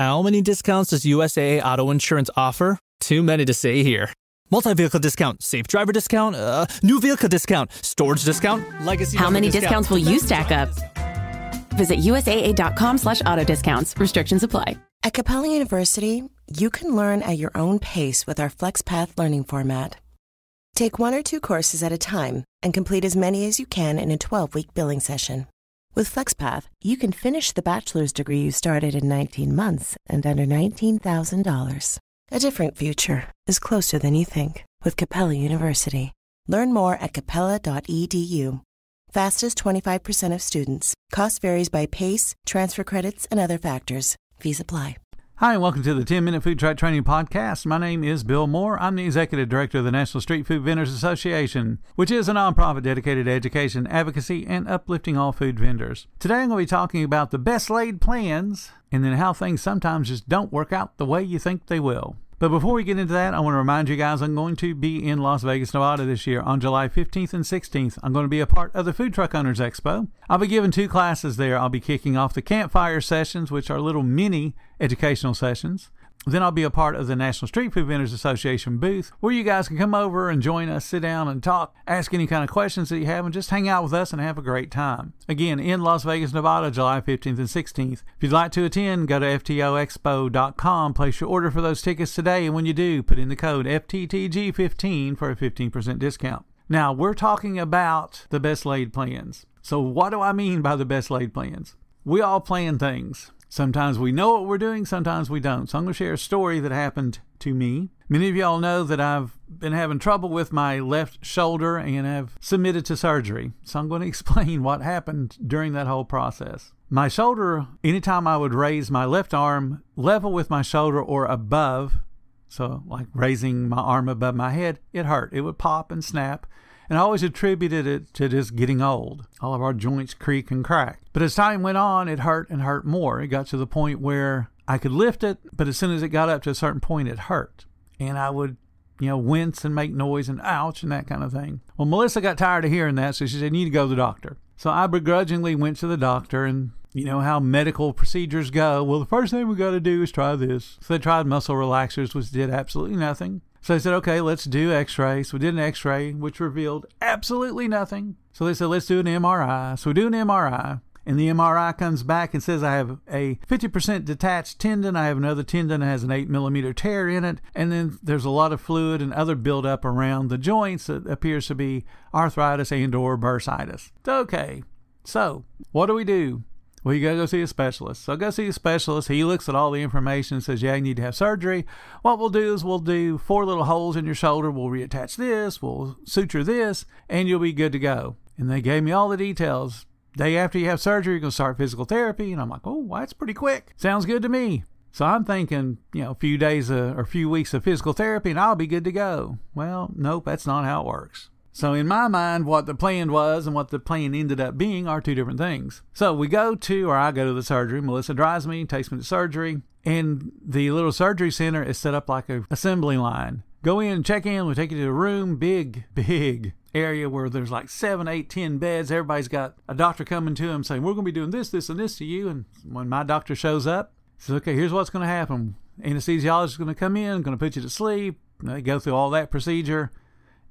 How many discounts does USAA Auto Insurance offer? Too many to say here. Multi-vehicle discount, safe driver discount, new vehicle discount, storage discount, legacy. How many discounts will you stack up? Visit USAA.com/auto discounts. Restrictions apply. At Capella University, you can learn at your own pace with our FlexPath learning format. Take 1 or 2 courses at a time and complete as many as you can in a 12-week billing session. With FlexPath, you can finish the bachelor's degree you started in 19 months and under $19,000. A different future is closer than you think with Capella University. Learn more at capella.edu. Fastest 25% of students. Cost varies by pace, transfer credits, and other factors. Fees apply. Hi, and welcome to the 10-Minute Food Truck Training Podcast. My name is Bill Moore. I'm the Executive Director of the National Street Food Vendors Association, which is a nonprofit dedicated to education, advocacy, and uplifting all food vendors. Today I'm going to be talking about the best laid plans and then how things sometimes just don't work out the way you think they will. But before we get into that, I want to remind you guys I'm going to be in Las Vegas, Nevada this year on July 15th and 16th. I'm going to be a part of the Food Truck Owners Expo. I'll be giving 2 classes there. I'll be kicking off the campfire sessions, which are little mini educational sessions. Then I'll be a part of the National Street Food Vendors Association booth where you guys can come over and join us, sit down and talk, ask any kind of questions that you have, and just hang out with us and have a great time. Again, in Las Vegas, Nevada, July 15th and 16th. If you'd like to attend, go to FTOexpo.com, place your order for those tickets today, and when you do, put in the code FTTG15 for a 15% discount. Now, we're talking about the best laid plans. So what do I mean by the best laid plans? We all plan things. Sometimes we know what we're doing, sometimes we don't. So I'm going to share a story that happened to me. Many of y'all know that I've been having trouble with my left shoulder and have submitted to surgery. So I'm going to explain what happened during that whole process. My shoulder, anytime I would raise my left arm level with my shoulder or above, so like raising my arm above my head, it hurt. It would pop and snap. And I always attributed it to just getting old. All of our joints creak and crack. But as time went on, it hurt and hurt more. It got to the point where I could lift it, but as soon as it got up to a certain point, it hurt. And I would, wince and make noise and ouch and that kind of thing. Well, Melissa got tired of hearing that, so she said, you need to go to the doctor. So I begrudgingly went to the doctor, and you know how medical procedures go. Well, the first thing we got to do is try this. So they tried muscle relaxers, which did absolutely nothing. So they said, okay, let's do x-ray. So we did an x-ray, which revealed absolutely nothing. So they said, let's do an MRI. So we do an MRI, and the MRI comes back and says I have a 50% detached tendon. I have another tendon that has an 8 millimeter tear in it. And then there's a lot of fluid and other buildup around the joints that appears to be arthritis and or bursitis. Okay, so what do we do? Well, you got to go see a specialist. So I go see a specialist. He looks at all the information and says, yeah, you need to have surgery. What we'll do is we'll do 4 little holes in your shoulder. We'll reattach this. We'll suture this, and you'll be good to go. And they gave me all the details. Day after you have surgery, you're going to start physical therapy. And I'm like, oh, well, that's pretty quick. Sounds good to me. So I'm thinking, a few days or a few weeks of physical therapy, and I'll be good to go. Well, nope, that's not how it works. So in my mind, what the plan was and what the plan ended up being are 2 different things. So I go to the surgery. Melissa drives me, takes me to surgery, and the little surgery center is set up like an assembly line. Go in, check in, we take you to a room, big area where there's like 7, 8, 10 beds. Everybody's got a doctor coming to them saying, we're going to be doing this, this, and this to you. And when my doctor shows up, he says, okay, here's what's going to happen. Anesthesiologist is going to come in, going to put you to sleep. They go through all that procedure.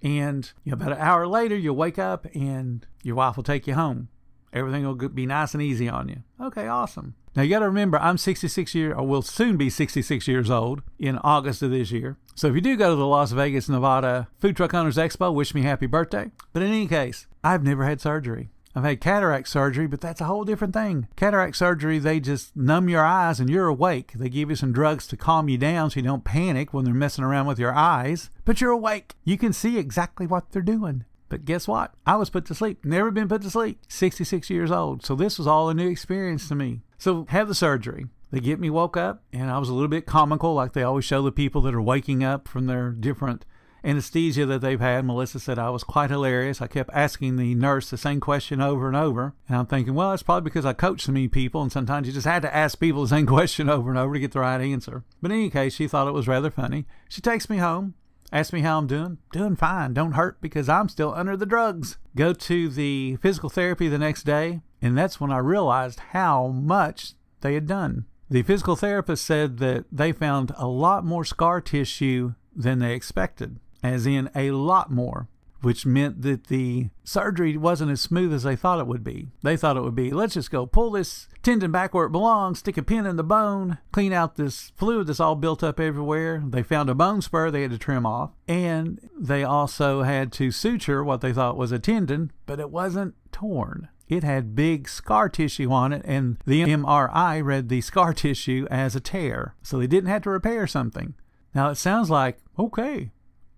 And about an hour later, you'll wake up and your wife will take you home. Everything will be nice and easy on you. Okay, awesome. Now, you got to remember, I'm 66 years, or will soon be 66 years old in August of this year. So if you do go to the Las Vegas, Nevada Food Truck Owners Expo, wish me happy birthday. But in any case, I've never had surgery. I've had cataract surgery, but that's a whole different thing. Cataract surgery, they just numb your eyes and you're awake. They give you some drugs to calm you down so you don't panic when they're messing around with your eyes, but you're awake. You can see exactly what they're doing. But guess what? I was put to sleep. Never been put to sleep. 66 years old. So this was all a new experience to me. So have the surgery. They get me woke up, and I was a little bit comical, like they always show the people that are waking up from their different anesthesia that they've had. Melissa said I was quite hilarious. I kept asking the nurse the same question over and over. And I'm thinking, well, it's probably because I coach so many people, and sometimes you just had to ask people the same question over and over to get the right answer. But in any case, she thought it was rather funny. She takes me home, asks me how I'm doing. Doing fine. Don't hurt because I'm still under the drugs. Go to the physical therapy the next day, and that's when I realized how much they had done. The physical therapist said that they found a lot more scar tissue than they expected, as in a lot more, which meant that the surgery wasn't as smooth as they thought it would be. They thought it would be, let's just go pull this tendon back where it belongs, stick a pin in the bone, clean out this fluid that's all built up everywhere. They found a bone spur they had to trim off, and they also had to suture what they thought was a tendon, but it wasn't torn. It had big scar tissue on it, and the MRI read the scar tissue as a tear, so they didn't have to repair something. Now, it sounds like, okay,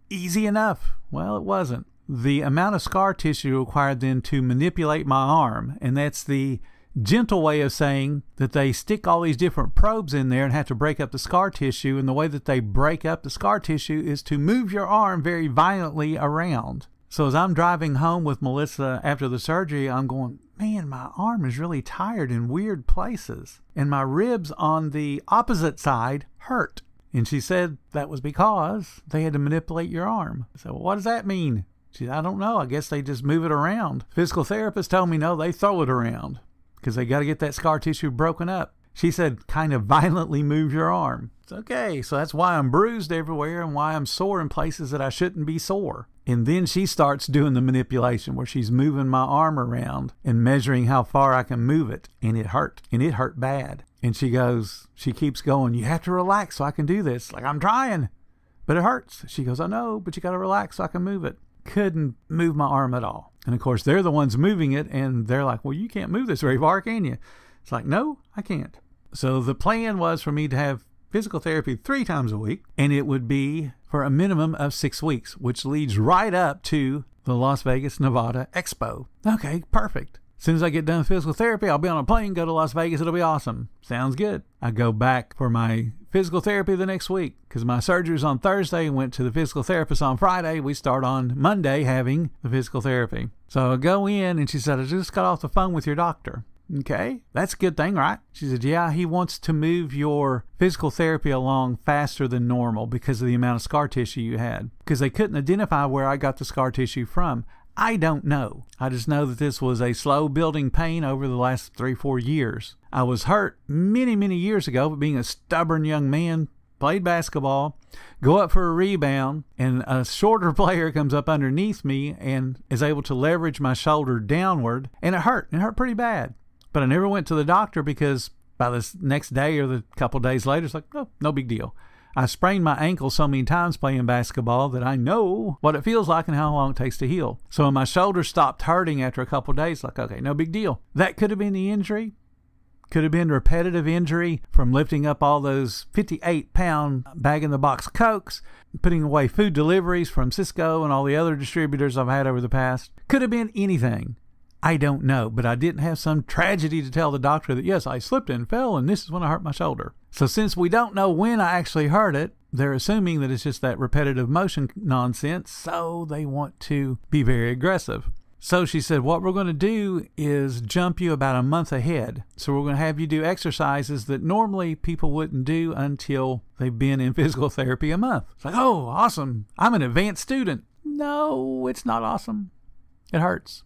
easy enough. Well, it wasn't. The amount of scar tissue required then to manipulate my arm, and that's the gentle way of saying that they stick all these different probes in there and have to break up the scar tissue, and the way that they break up the scar tissue is to move your arm very violently around. So as I'm driving home with Melissa after the surgery, I'm going, man, my arm is really tired in weird places, and my ribs on the opposite side hurt. And she said that was because they had to manipulate your arm. I said, well, what does that mean? She said, I don't know. I guess they just move it around. Physical therapist told me, no, they throw it around because they got to get that scar tissue broken up. She said, kind of violently move your arm. It's okay. So that's why I'm bruised everywhere and why I'm sore in places that I shouldn't be sore. And then she starts doing the manipulation where she's moving my arm around and measuring how far I can move it. And it hurt. And it hurt bad. And she keeps going, you have to relax so I can do this. Like, I'm trying, but it hurts. She goes, I know, but you got to relax so I can move it. Couldn't move my arm at all. And of course, they're the ones moving it, and they're like, well, you can't move this very far, can you? It's like, no, I can't. So the plan was for me to have physical therapy 3 times a week, and it would be for a minimum of 6 weeks, which leads right up to the Las Vegas, Nevada Expo. Okay, perfect. As soon as I get done with physical therapy, I'll be on a plane, go to Las Vegas. It'll be awesome. Sounds good. I go back for my physical therapy the next week because my surgery's on Thursday and went to the physical therapist on Friday. We start on Monday having the physical therapy. So I go in and she said, I just got off the phone with your doctor. Okay, that's a good thing, right? She said, yeah, he wants to move your physical therapy along faster than normal because of the amount of scar tissue you had. Because they couldn't identify where I got the scar tissue from. I don't know. I just know that this was a slow building pain over the last 3-4 years. I was hurt many, many years ago, but being a stubborn young man, played basketball, go up for a rebound, and a shorter player comes up underneath me and is able to leverage my shoulder downward, and it hurt. It hurt pretty bad. But I never went to the doctor because by the next day or the couple days later, it's like, oh, no big deal. I sprained my ankle so many times playing basketball that I know what it feels like and how long it takes to heal. So when my shoulder stopped hurting after a couple of days, like, okay, no big deal. That could have been the injury. Could have been repetitive injury from lifting up all those 58-pound bag-in-the-box Cokes, putting away food deliveries from Cisco and all the other distributors I've had over the past. Could have been anything. I don't know, but I didn't have some tragedy to tell the doctor that, yes, I slipped and fell, and this is when I hurt my shoulder. So since we don't know when I actually hurt it, they're assuming that it's just that repetitive motion nonsense, so they want to be very aggressive. So she said, what we're going to do is jump you about a month ahead. So we're going to have you do exercises that normally people wouldn't do until they've been in physical therapy a month. It's like, oh, awesome. I'm an advanced student. No, it's not awesome. It hurts.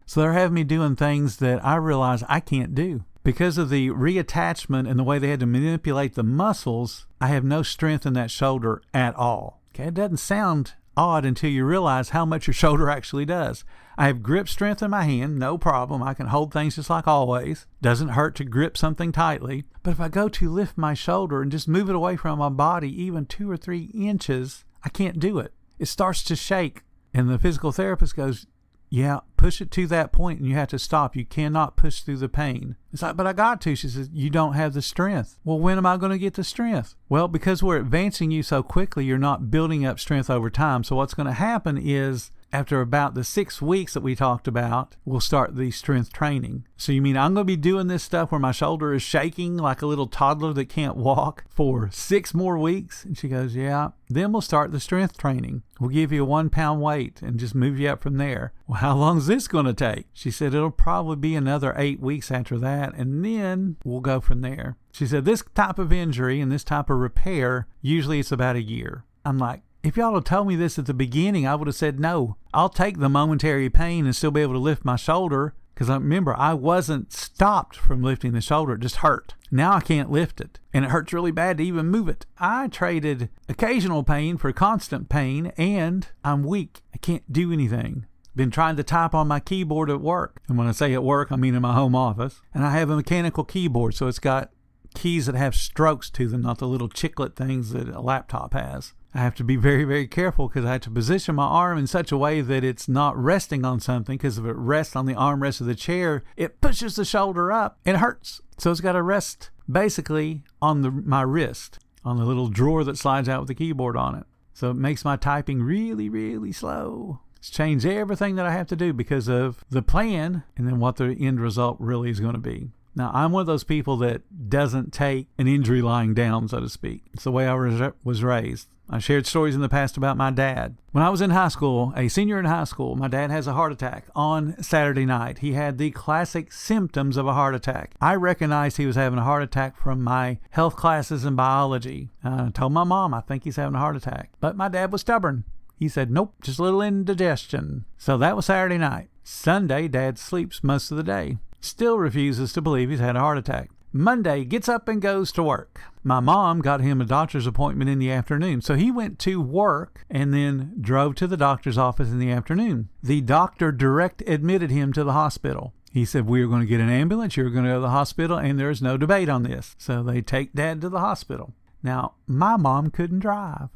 So they're having me doing things that I realize I can't do. Because of the reattachment and the way they had to manipulate the muscles, I have no strength in that shoulder at all. Okay, it doesn't sound odd until you realize how much your shoulder actually does. I have grip strength in my hand, no problem. I can hold things just like always. Doesn't hurt to grip something tightly. But if I go to lift my shoulder and just move it away from my body even 2 or 3 inches, I can't do it. It starts to shake. And the physical therapist goes, yeah, push it to that point and you have to stop. You cannot push through the pain. It's like, but I got to. She says, you don't have the strength. Well, when am I going to get the strength? Well, because we're advancing you so quickly, you're not building up strength over time. So what's going to happen is after about the 6 weeks that we talked about, we'll start the strength training. So you mean I'm going to be doing this stuff where my shoulder is shaking like a little toddler that can't walk for 6 more weeks? And she goes, yeah. Then we'll start the strength training. We'll give you a 1-pound weight and just move you up from there. Well, how long is this going to take? She said it'll probably be another 8 weeks after that, and then we'll go from there. She said this type of injury and this type of repair, usually it's about a year. I'm like, if y'all had told me this at the beginning, I would have said no. I'll take the momentary pain and still be able to lift my shoulder, Because I remember I wasn't stopped from lifting the shoulder. It just hurt. Now I can't lift it. And it hurts really bad to even move it. I traded occasional pain for constant pain, and I'm weak. I can't do anything. Been trying to type on my keyboard at work. And when I say at work, I mean in my home office. And I have a mechanical keyboard, so it's got keys that have strokes to them, not the little chiclet things that a laptop has. I have to be very, very careful because I have to position my arm in such a way that it's not resting on something, because if it rests on the armrest of the chair, it pushes the shoulder up and it hurts. So it's got to rest basically on my wrist, on the little drawer that slides out with the keyboard on it. So it makes my typing really, really slow. It's changed everything that I have to do because of the plan and then what the end result really is going to be. Now, I'm one of those people that doesn't take an injury lying down, so to speak. It's the way I was raised. I shared stories in the past about my dad. When I was in high school, a senior in high school, my dad has a heart attack on Saturday night. He had the classic symptoms of a heart attack. I recognized he was having a heart attack from my health classes in biology. I told my mom, I think he's having a heart attack. But my dad was stubborn. He said, nope, just a little indigestion. So that was Saturday night. Sunday, Dad sleeps most of the day. Still refuses to believe he's had a heart attack. Monday, gets up and goes to work. My mom got him a doctor's appointment in the afternoon. So he went to work and then drove to the doctor's office in the afternoon. The doctor direct admitted him to the hospital. He said, we are going to get an ambulance. You're going to go to the hospital, and there's no debate on this. So they take Dad to the hospital. Now, my mom couldn't drive.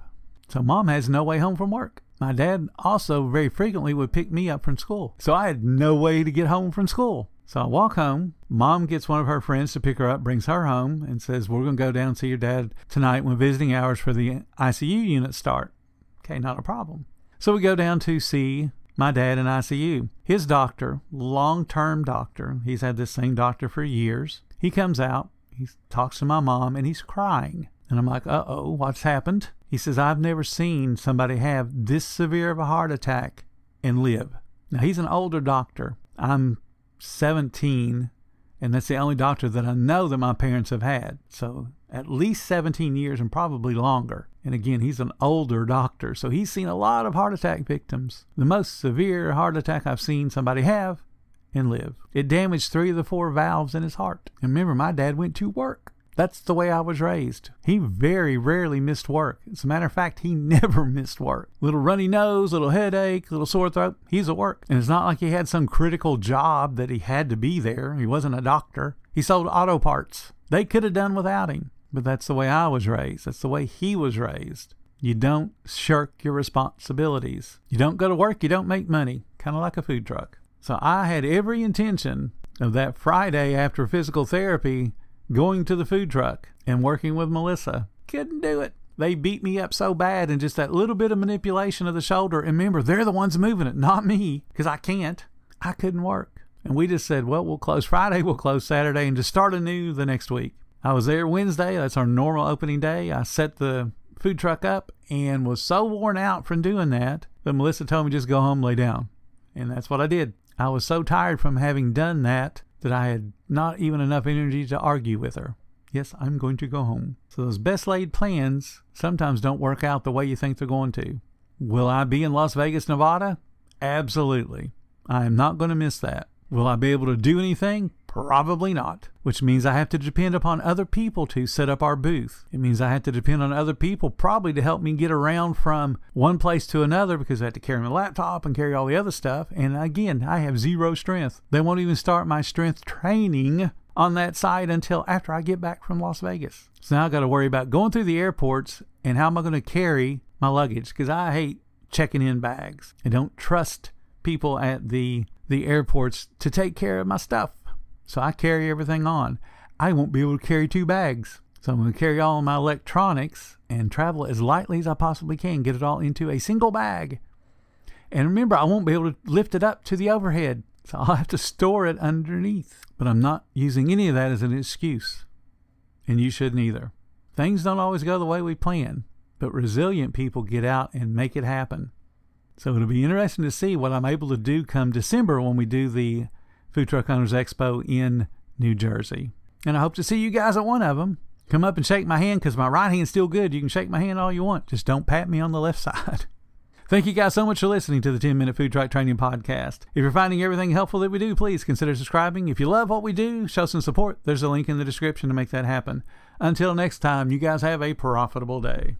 So Mom has no way home from work. My dad also very frequently would pick me up from school. So I had no way to get home from school. So I walk home. Mom gets one of her friends to pick her up, brings her home, and says, we're going to go down and see your dad tonight when visiting hours for the ICU unit start. Okay, not a problem. So we go down to see my dad in ICU. His doctor, long-term doctor, he's had this same doctor for years. He comes out, he talks to my mom, and he's crying. And I'm like, uh-oh, what's happened? He says, I've never seen somebody have this severe of a heart attack and live. Now, he's an older doctor. I'm 17, and that's the only doctor that I know that my parents have had. So at least 17 years and probably longer. And again, he's an older doctor, so he's seen a lot of heart attack victims. The most severe heart attack I've seen somebody have and live. It damaged 3 of the 4 valves in his heart. And remember, my dad went to work. That's the way I was raised. He very rarely missed work. As a matter of fact, he never missed work. Little runny nose, little headache, little sore throat, he's at work. And it's not like he had some critical job that he had to be there. He wasn't a doctor. He sold auto parts. They could have done without him. But that's the way I was raised. That's the way he was raised. You don't shirk your responsibilities. You don't go to work, you don't make money. Kind of like a food truck. So I had every intention of that Friday after physical therapy going to the food truck and working with Melissa. Couldn't do it. They beat me up so bad, and just that little bit of manipulation of the shoulder. And remember, they're the ones moving it, not me, because I can't. I couldn't work. And we just said, well, we'll close Friday, we'll close Saturday, and just start anew the next week. I was there Wednesday. That's our normal opening day. I set the food truck up and was so worn out from doing that Melissa told me just go home, lay down. And that's what I did. I was so tired from having done that I had not even enough energy to argue with her. Yes, I'm going to go home. So those best laid plans sometimes don't work out the way you think they're going to. Will I be in Las Vegas, Nevada? Absolutely. I am not going to miss that. Will I be able to do anything? Probably not. Which means I have to depend upon other people to set up our booth. It means I have to depend on other people probably to help me get around from one place to another, because I have to carry my laptop and carry all the other stuff. And again, I have zero strength. They won't even start my strength training on that site until after I get back from Las Vegas. So now I've got to worry about going through the airports and how am I going to carry my luggage, because I hate checking in bags. I don't trust people at the airports to take care of my stuff. So I carry everything on. I won't be able to carry 2 bags. So I'm going to carry all of my electronics and travel as lightly as I possibly can, get it all into a single bag. And remember, I won't be able to lift it up to the overhead. So I'll have to store it underneath. But I'm not using any of that as an excuse. And you shouldn't either. Things don't always go the way we plan, but resilient people get out and make it happen. So it'll be interesting to see what I'm able to do come December when we do the Food Truck Owners Expo in New Jersey. And I hope to see you guys at one of them. Come up and shake my hand, because my right hand's still good. You can shake my hand all you want. Just don't pat me on the left side. Thank you guys so much for listening to the 10-Minute Food Truck Training Podcast. If you're finding everything helpful that we do, please consider subscribing. If you love what we do, show some support. There's a link in the description to make that happen. Until next time, you guys have a profitable day.